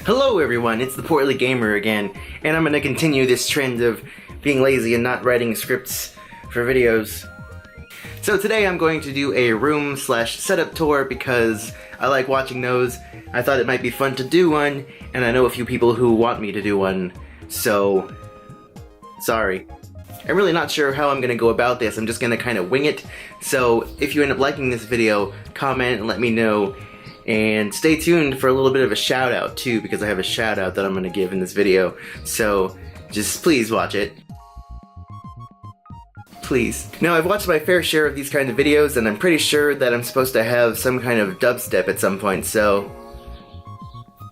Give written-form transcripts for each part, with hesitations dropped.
Hello everyone, it's the Portly Gamer again, and I'm gonna continue this trend of being lazy and not writing scripts for videos. So today I'm going to do a room slash setup tour because I like watching those. I thought it might be fun to do one, and I know a few people who want me to do one, so sorry. I'm really not sure how I'm gonna go about this. I'm just gonna kind of wing it. So if you end up liking this video, comment and let me know. And stay tuned for a little bit of a shout out too, because I have a shout out that I'm gonna give in this video. So just please watch it. Please. Now, I've watched my fair share of these kinds of videos, and I'm pretty sure that I'm supposed to have some kind of dubstep at some point, so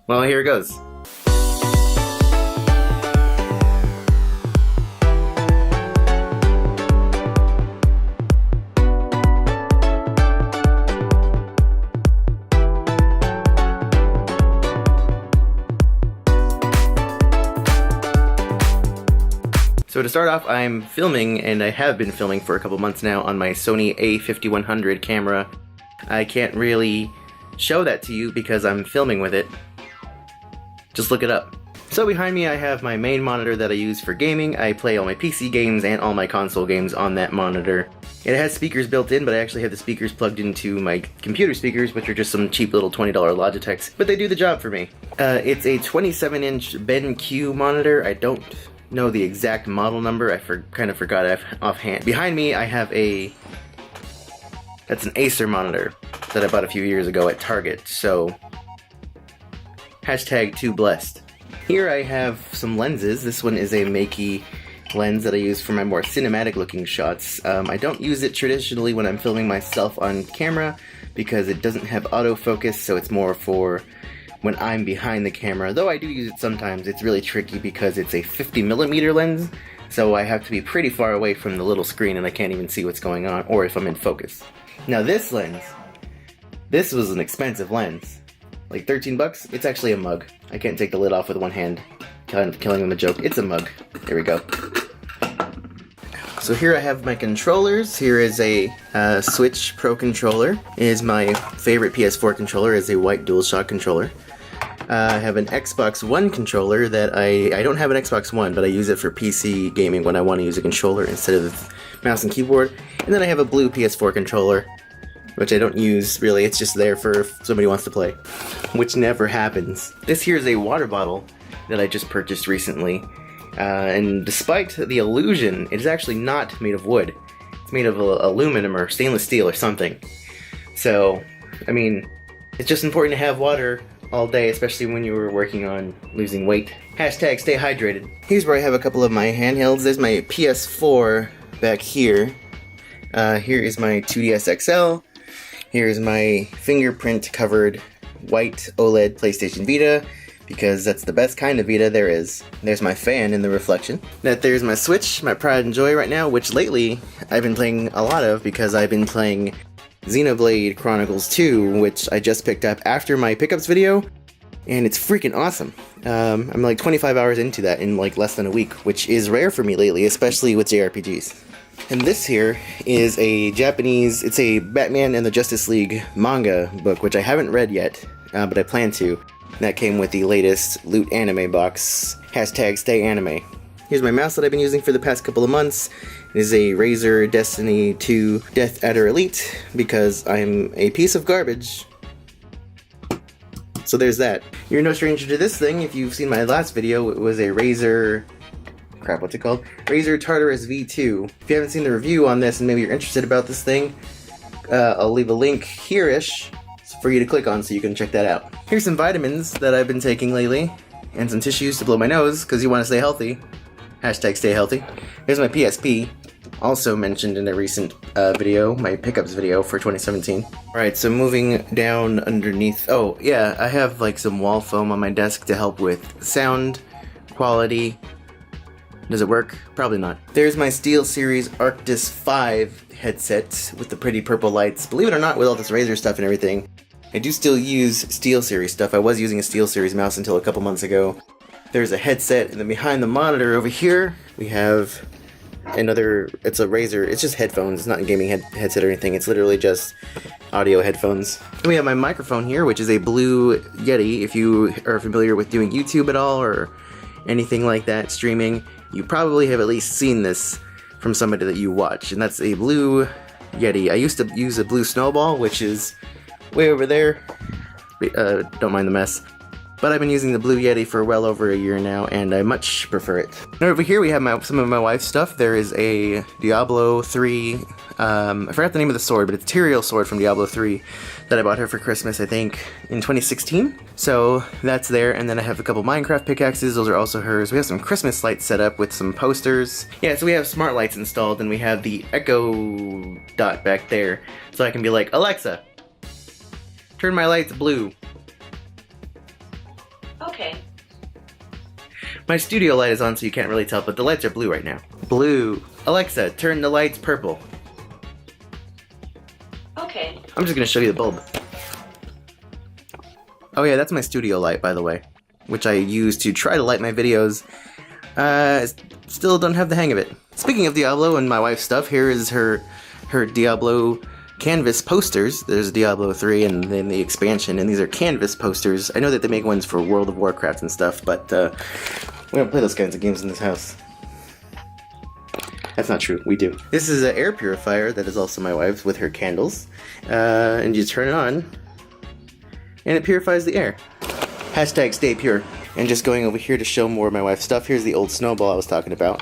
well, here it goes. So to start off, I'm filming, and I have been filming for a couple months now on my Sony a5100 camera. I can't really show that to you because I'm filming with it. Just look it up. So behind me I have my main monitor that I use for gaming. I play all my PC games and all my console games on that monitor. It has speakers built in, but I actually have the speakers plugged into my computer speakers, which are just some cheap little $20 Logitechs, but they do the job for me. It's a 27-inch BenQ monitor. I don't know the exact model number. I kind of forgot it offhand. Behind me I have that's an Acer monitor that I bought a few years ago at Target, so hashtag too blessed. Here I have some lenses. This one is a Makey lens that I use for my more cinematic looking shots. I don't use it traditionally when I'm filming myself on camera because it doesn't have autofocus, so it's more for when I'm behind the camera, though I do use it sometimes. It's really tricky because it's a 50mm lens, so I have to be pretty far away from the little screen and I can't even see what's going on, or if I'm in focus. Now this lens, this was an expensive lens. Like 13 bucks? It's actually a mug. I can't take the lid off with one hand. Kind of killing them a joke. It's a mug. There we go. So here I have my controllers. Here is a Switch Pro controller. It is my favorite PS4 controller. It's a white DualShock controller. I have an Xbox One controller that I don't have an Xbox One, but I use it for PC gaming when I want to use a controller instead of mouse and keyboard. And then I have a blue PS4 controller, which I don't use really. It's just there for if somebody wants to play, which never happens. This here is a water bottle that I just purchased recently. And despite the illusion, it is actually not made of wood. It's made of aluminum or stainless steel or something. So, I mean, it's just important to have water all day, especially when you were working on losing weight. Hashtag stay hydrated. Here's where I have a couple of my handhelds. There's my PS4 back here. Here is my 2DS XL. Here's my fingerprint covered white OLED PlayStation Vita, because that's the best kind of Vita there is. There's my fan in the reflection. There's my Switch, my pride and joy right now, which lately I've been playing a lot of because I've been playing Xenoblade Chronicles 2, which I just picked up after my pickups video, and it's freaking awesome. I'm like 25 hours into that in like less than a week, which is rare for me lately, especially with JRPGs. And this here is a Japanese, it's a Batman and the Justice League manga book, which I haven't read yet, but I plan to. That came with the latest Loot Anime box. Hashtag stay anime. Here's my mouse that I've been using for the past couple of months. It is a Razer Destiny 2 Death Adder Elite because I'm a piece of garbage. So there's that. You're no stranger to this thing. If you've seen my last video, it was a Razer... crap, what's it called? Razer Tartarus V2. If you haven't seen the review on this and maybe you're interested about this thing, I'll leave a link here-ish for you to click on so you can check that out. Here's some vitamins that I've been taking lately, and some tissues to blow my nose, because you want to stay healthy. Hashtag stay healthy. Here's my PSP, also mentioned in a recent video, my pickups video for 2017. Alright, so moving down underneath, oh yeah, I have like some wall foam on my desk to help with sound quality. Does it work? Probably not. There's my SteelSeries Arctis 5 headset with the pretty purple lights. Believe it or not, with all this Razer stuff and everything, I do still use SteelSeries stuff. I was using a SteelSeries mouse until a couple months ago. There's a headset, and then behind the monitor over here, we have it's a Razer, it's just headphones, it's not a gaming headset or anything, it's literally just audio headphones. We have my microphone here, which is a Blue Yeti. If you are familiar with doing YouTube at all or anything like that, streaming, you probably have at least seen this from somebody that you watch, and that's a Blue Yeti. I used to use a Blue Snowball, which is way over there. Don't mind the mess. But I've been using the Blue Yeti for well over a year now, and I much prefer it. Now over here we have some of my wife's stuff. There is a Diablo 3, I forgot the name of the sword, but it's a Tyrael sword from Diablo 3 that I bought her for Christmas, I think, in 2016. So that's there, and then I have a couple Minecraft pickaxes, those are also hers. We have some Christmas lights set up with some posters. Yeah, so we have smart lights installed, and we have the Echo Dot back there, so I can be like, Alexa, turn my lights blue. Okay. My studio light is on, so you can't really tell, but the lights are blue right now. Blue. Alexa, turn the lights purple. Okay. I'm just gonna show you the bulb. Oh yeah, that's my studio light, by the way, which I use to try to light my videos. Still don't have the hang of it. Speaking of Diablo and my wife's stuff, here is her Diablo canvas posters. There's Diablo 3 and then the expansion, and these are canvas posters. I know that they make ones for World of Warcraft and stuff, but we don't play those kinds of games in this house. That's not true, we do. This is an air purifier that is also my wife's with her candles, and you turn it on, and it purifies the air. Hashtag stay pure. And just going over here to show more of my wife's stuff, here's the old snowball I was talking about,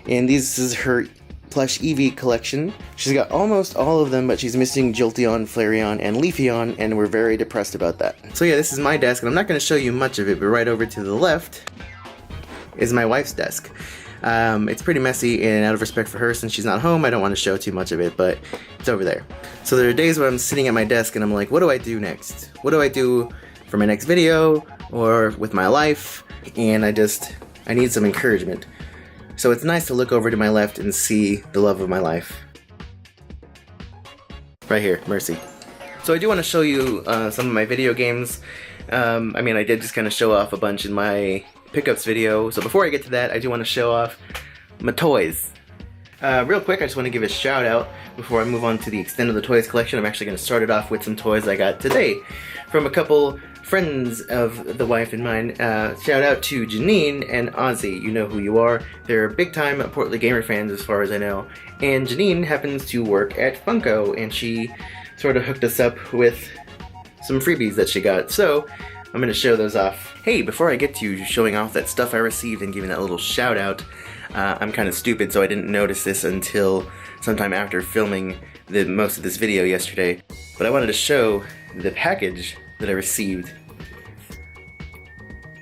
and this is her plush Eevee collection. She's got almost all of them, but she's missing Jolteon, Flareon, and Leafeon, and we're very depressed about that. So yeah, this is my desk, and I'm not going to show you much of it, but right over to the left is my wife's desk. It's pretty messy, and out of respect for her, since she's not home, I don't want to show too much of it, but it's over there. So there are days when I'm sitting at my desk, and I'm like, what do I do next? What do I do for my next video, or with my life? And I need some encouragement. So it's nice to look over to my left and see the love of my life. Right here, Mercy. So I do want to show you some of my video games. I mean, I did just kind of show off a bunch in my pickups video. So before I get to that, I do want to show off my toys. Real quick, I just want to give a shout out before I move on to the extent of the toys collection. I'm actually going to start it off with some toys I got today from a couple friends of the wife and mine. Shout out to Janine and Ozzy. You know who you are. They're big time Portly Gamer fans as far as I know. And Janine happens to work at Funko, and she sort of hooked us up with some freebies that she got. So I'm going to show those off. Hey, before I get to showing off that stuff I received and giving that little shout out, I'm kind of stupid, so I didn't notice this until sometime after filming most of this video yesterday. But I wanted to show the package that I received.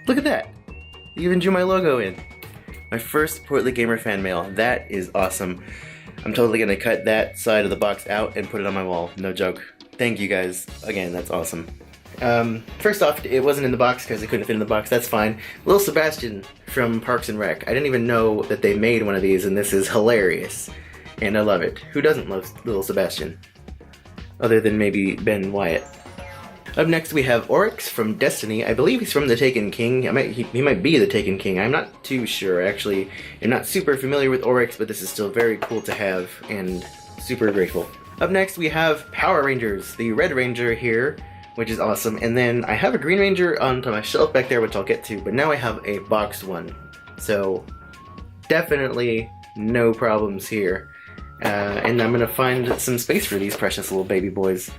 Look at that! You even drew my logo in. My first Portly Gamer fan mail. That is awesome. I'm totally gonna cut that side of the box out and put it on my wall. No joke. Thank you guys. Again, that's awesome. First off, it wasn't in the box because it couldn't fit in the box. That's fine. Little Sebastian from Parks and Rec. I didn't even know that they made one of these, and this is hilarious. And I love it. Who doesn't love Little Sebastian? Other than maybe Ben Wyatt. Up next we have Oryx from Destiny. I believe he's from the Taken King. He might be the Taken King. I'm not too sure, actually. I'm not super familiar with Oryx, but this is still very cool to have, and super grateful. Up next we have Power Rangers. The Red Ranger here, which is awesome. And then I have a Green Ranger onto my shelf back there, which I'll get to, but now I have a boxed one. So, definitely no problems here. And I'm gonna find some space for these precious little baby boys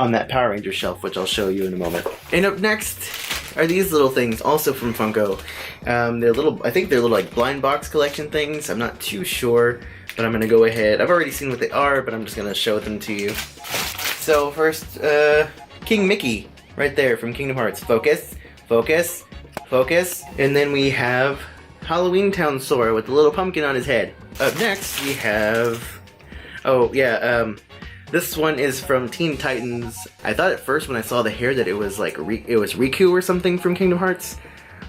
on that Power Ranger shelf, which I'll show you in a moment. And up next are these little things, also from Funko. They're little, I think they're little like blind box collection things. I'm not too sure, but I'm gonna go ahead. I've already seen what they are, but I'm just gonna show them to you. So first, King Mickey, right there from Kingdom Hearts. Focus, focus, focus. And then we have Halloween Town Sora with the little pumpkin on his head. Up next we have, oh yeah, this one is from Teen Titans. I thought at first when I saw the hair that it was like it was Riku or something from Kingdom Hearts,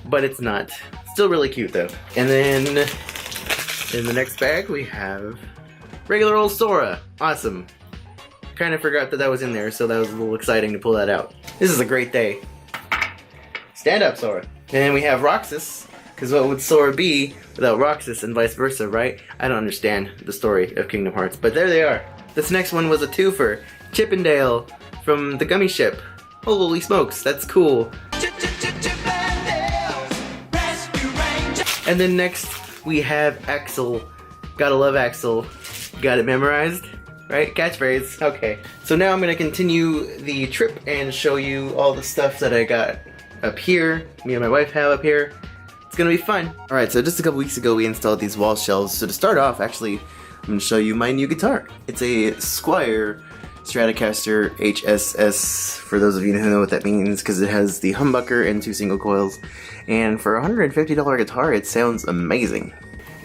but it's not. Still really cute though. And then in the next bag we have regular old Sora. Awesome. Kind of forgot that that was in there, so that was a little exciting to pull that out. This is a great day. Stand up, Sora. And then we have Roxas Because what would Sora be without Roxas and vice versa, right? I don't understand the story of Kingdom Hearts, but there they are. This next one was a twofer. Chippendale from the Gummy Ship. Holy smokes, that's cool. And then next we have Axel. Gotta love Axel. Got it memorized? Right? Catchphrase. Okay. So now I'm gonna continue the trip and show you all the stuff that I got up here. Me and my wife have up here. It's gonna be fun. Alright, so just a couple weeks ago we installed these wall shelves. So to start off, actually, I'm gonna show you my new guitar. It's a Squire Stratocaster HSS, for those of you who know what that means, because it has the humbucker and 2 single coils. And for a $150 guitar, it sounds amazing.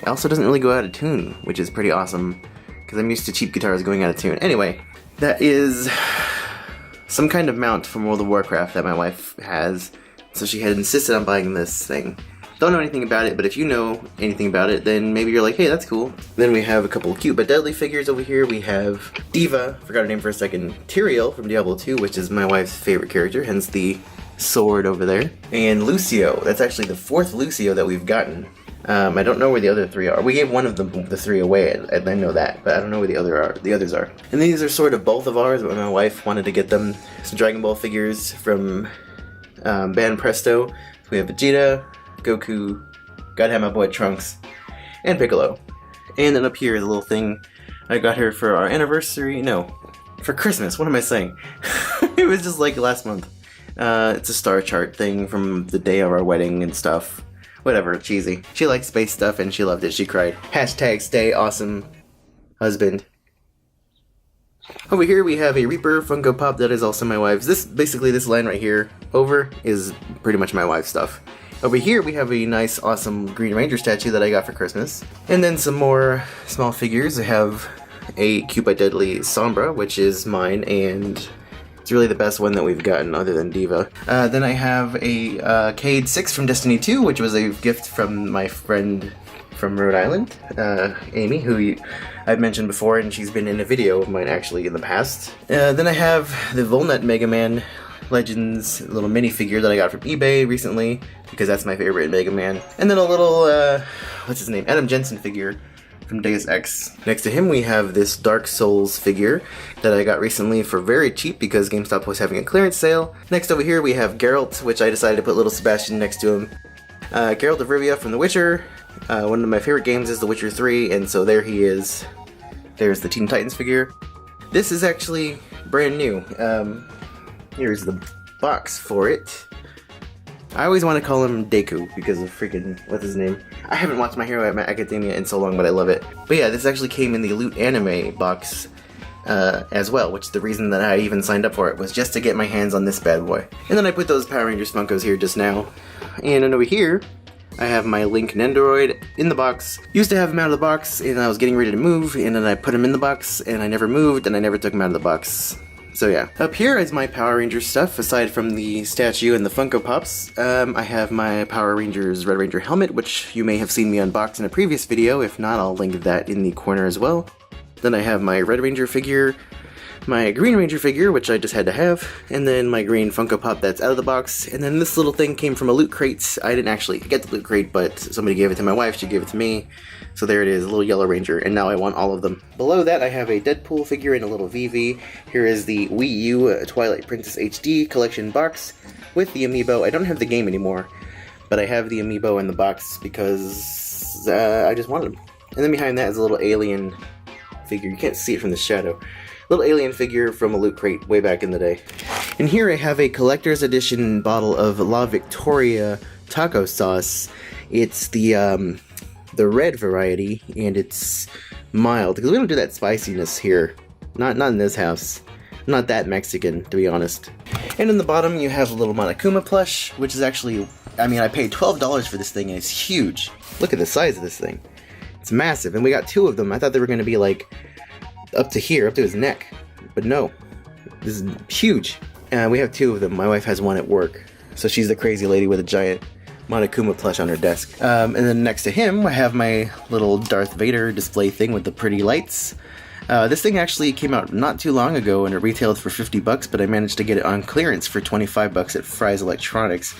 It also doesn't really go out of tune, which is pretty awesome, because I'm used to cheap guitars going out of tune. Anyway, that is some kind of mount from World of Warcraft that my wife has, so she had insisted on buying this thing. Don't know anything about it, but if you know anything about it, then maybe you're like, hey, that's cool. Then we have a couple of cute but deadly figures over here. We have Diva, forgot her name for a second, Tyrael from Diablo 2, which is my wife's favorite character, hence the sword over there. And Lucio, that's actually the 4th Lucio that we've gotten. I don't know where the other 3 are. We gave one of them, the 3 away, and I know that, but I don't know where the others are. And these are sort of both of ours, but my wife wanted to get them some Dragon Ball figures from Band Presto. So we have Vegeta, Goku, gotta have my boy Trunks, and Piccolo. And then up here is a little thing I got her for our anniversary. No, for Christmas. What am I saying? It was just like last month. It's a star chart thing from the day of our wedding and stuff. Whatever, cheesy. She likes space stuff and she loved it. She cried. Hashtag stay awesome husband. Over here we have a Reaper Funko Pop that is also my wife's. This line right here over is pretty much my wife's stuff. Over here we have a nice, awesome Green Ranger statue that I got for Christmas. And then some more small figures. I have a Cute by Deadly Sombra, which is mine, and it's really the best one that we've gotten other than Diva. Then I have a Cade 6 from Destiny 2, which was a gift from my friend from Rhode Island, Amy, who I've mentioned before, and she's been in a video of mine actually in the past. Then I have the Volnut Mega Man Legends little minifigure that I got from eBay recently, because that's my favorite Mega Man. And then a little, what's his name? Adam Jensen figure from Deus Ex. Next to him we have this Dark Souls figure that I got recently for very cheap because GameStop was having a clearance sale. Next over here we have Geralt, which I decided to put little Sebastian next to him. Geralt of Rivia from The Witcher. One of my favorite games is The Witcher 3, and so there he is. There's the Teen Titans figure. This is actually brand new. Here's the box for it. I always want to call him Deku because of freaking, what's his name? I haven't watched My Hero Academia in so long, but I love it. But yeah, this actually came in the Loot Anime box as well, which the reason that I even signed up for it was just to get my hands on this bad boy. And then I put those Power Rangers Funkos here just now. And then over here, I have my Link Nendoroid in the box. Used to have him out of the box, and I was getting ready to move, and then I put him in the box, and I never moved, and I never took him out of the box. So yeah. Up here is my Power Rangers stuff, aside from the statue and the Funko Pops. I have my Power Rangers Red Ranger helmet, which you may have seen me unbox in a previous video. If not, I'll link that in the corner as well. Then I have my Red Ranger figure, my Green Ranger figure, which I just had to have, and then my green Funko Pop that's out of the box. And then this little thing came from a loot crate. I didn't actually get the loot crate, but somebody gave it to my wife, she gave it to me. So there it is, a little Yellow Ranger, and now I want all of them. Below that I have a Deadpool figure and a little Vivi. Here is the Wii U Twilight Princess HD collection box with the amiibo. I don't have the game anymore, but I have the amiibo in the box because I just wanted them. And then behind that is a little alien figure. You can't see it from the shadow. Little alien figure from a loot crate way back in the day. And here I have a collector's edition bottle of La Victoria taco sauce. It's the red variety, and it's mild, because we don't do that spiciness here. Not in this house. Not that Mexican, to be honest. And in the bottom you have a little Monokuma plush, which is actually, I mean, I paid $12 for this thing, and it's huge. Look at the size of this thing. It's massive, and we got 2 of them. I thought they were going to be like up to here, up to his neck. But no, this is huge. We have 2 of them. My wife has one at work, so she's the crazy lady with a giant Monokuma plush on her desk. And then next to him, I have my little Darth Vader display thing with the pretty lights. This thing actually came out not too long ago and it retailed for 50 bucks, but I managed to get it on clearance for 25 bucks at Fry's Electronics.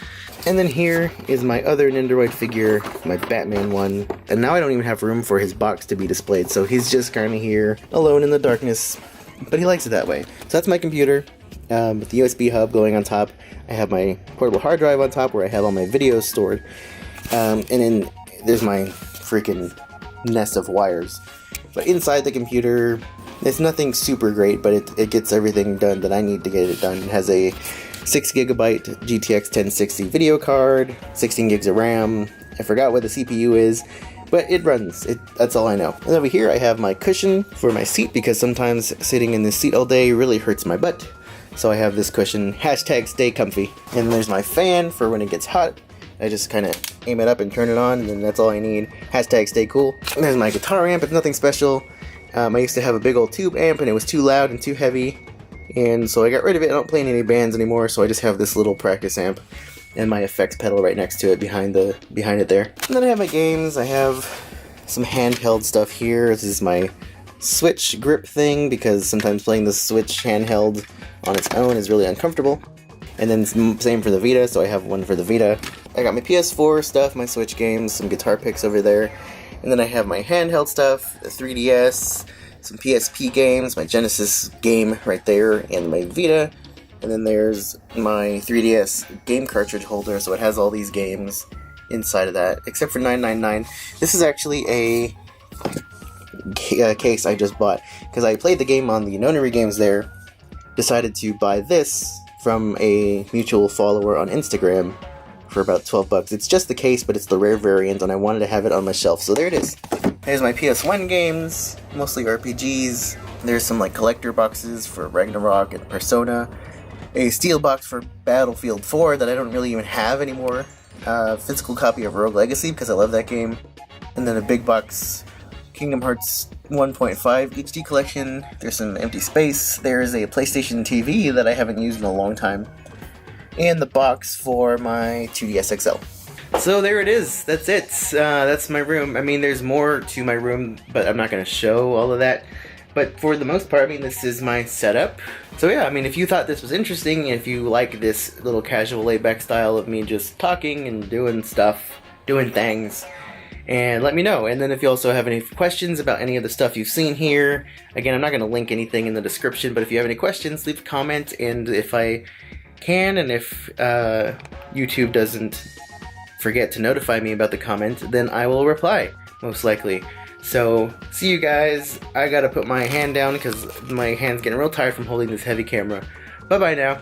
And then here is my other Nendoroid figure, my Batman one. And now I don't even have room for his box to be displayed, so he's just kind of here, alone in the darkness. But he likes it that way. So that's my computer, with the USB hub going on top. I have my portable hard drive on top where I have all my videos stored. And then there's my freaking nest of wires. But inside the computer, it's nothing super great, but it gets everything done that I need to get it done. It has a 6GB GTX 1060 video card, 16 gigs of RAM. I forgot what the CPU is, but it runs. That's all I know. And over here I have my cushion for my seat, because sometimes sitting in this seat all day really hurts my butt. So I have this cushion, hashtag stay comfy. And there's my fan for when it gets hot. I just kind of aim it up and turn it on, and then that's all I need. Hashtag stay cool. And there's my guitar amp. It's nothing special. I used to have a big old tube amp, and it was too loud and too heavy. And so I got rid of it. I don't play in any bands anymore, so I just have this little practice amp and my effects pedal right next to it behind it there. And then I have my games. I have some handheld stuff here. This is my Switch grip thing, because sometimes playing the Switch handheld on its own is really uncomfortable. And then same for the Vita, so I have one for the Vita. I got my PS4 stuff, my Switch games, some guitar picks over there. And then I have my handheld stuff, the 3DS, some PSP games, my Genesis game right there, and my Vita. And then there's my 3DS game cartridge holder, so it has all these games inside of that, except for 999. This is actually a case I just bought, because I played the game on the Nonary Games there, decided to buy this from a mutual follower on Instagram for about 12 bucks. It's just the case, but it's the rare variant, and I wanted to have it on my shelf, so there it is. There's my PS1 games, mostly RPGs. There's some like collector boxes for Ragnarok and Persona. A steel box for Battlefield 4 that I don't really even have anymore. A physical copy of Rogue Legacy because I love that game. And then a big box Kingdom Hearts 1.5 HD collection. There's some empty space. There's a PlayStation TV that I haven't used in a long time. And the box for my 2DS XL. So there it is. That's it. That's my room. I mean, there's more to my room, but I'm not going to show all of that. But for the most part, I mean, this is my setup. So yeah, I mean, if you thought this was interesting, if you like this little casual laid-back style of me just talking and doing stuff, doing things, and let me know. And then if you also have any questions about any of the stuff you've seen here, again, I'm not going to link anything in the description, but if you have any questions, leave a comment, and if I can, and if YouTube doesn't forget to notify me about the comment, then I will reply, most likely. So, see you guys. I gotta put my hand down because my hand's getting real tired from holding this heavy camera. Bye-bye now.